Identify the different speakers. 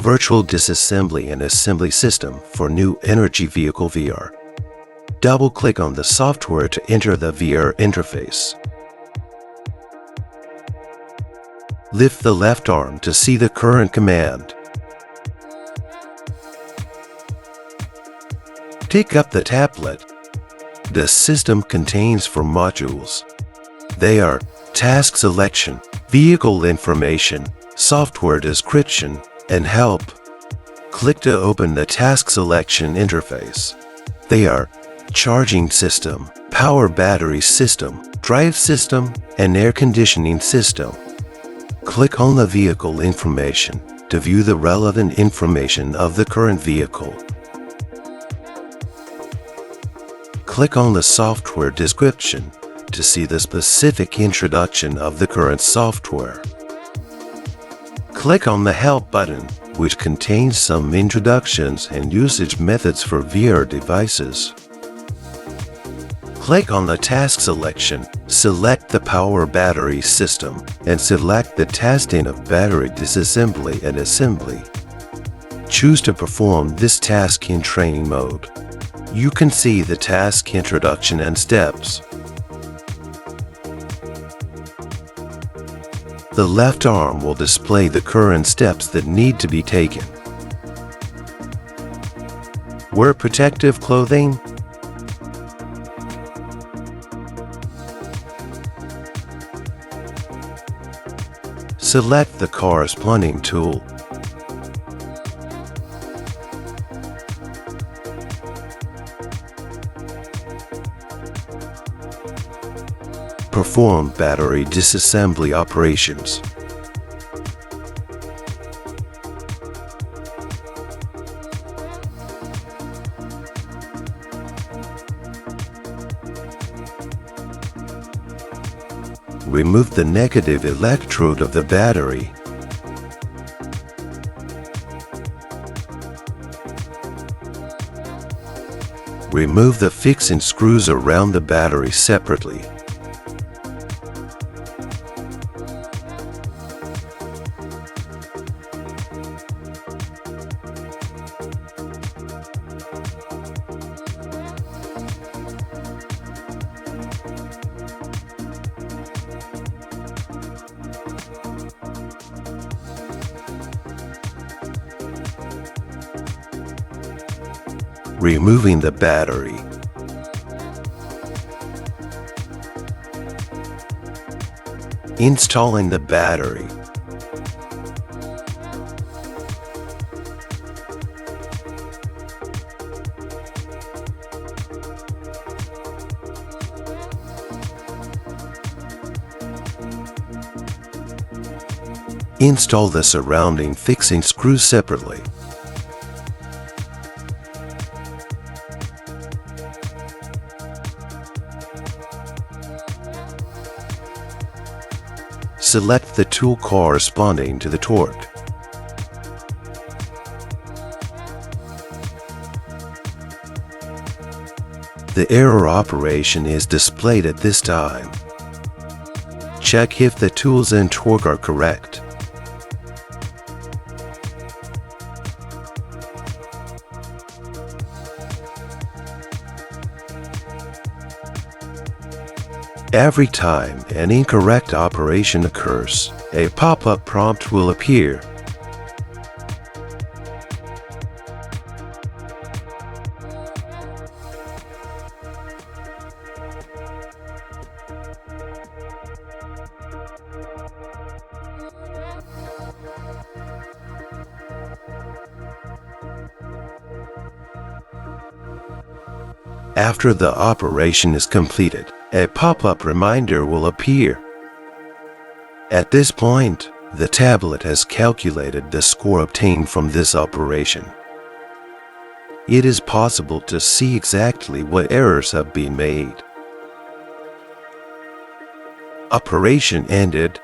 Speaker 1: Virtual Disassembly and Assembly System for New Energy Vehicle VR. Double-click on the software to enter the VR interface. Lift the left arm to see the current command. Take up the tablet. The system contains 4 modules. They are Task Selection, Vehicle Information, Software Description, and Help. Click to open the Task Selection interface. They are Charging System, Power Battery System, Drive System, and Air Conditioning System. Click on the Vehicle Information to view the relevant information of the current vehicle. Click on the Software Description to see the specific introduction of the current software. Click on the Help button, which contains some introductions and usage methods for VR devices. Click on the Task Selection, select the Power Battery System, and select the testing of battery disassembly and assembly. Choose to perform this task in training mode. You can see the task introduction and steps. The left arm will display the current steps that need to be taken. Wear protective clothing. Select the corresponding tool. Perform battery disassembly operations. Remove the negative electrode of the battery. Remove the fixing screws around the battery separately. Removing the battery. Installing the battery. Install the surrounding fixing screws separately. Select the tool corresponding to the torque. The error operation is displayed at this time. Check if the tools and torque are correct. Every time an incorrect operation occurs, a pop-up prompt will appear. After the operation is completed, a pop-up reminder will appear. At this point, the tablet has calculated the score obtained from this operation. It is possible to see exactly what errors have been made. Operation ended.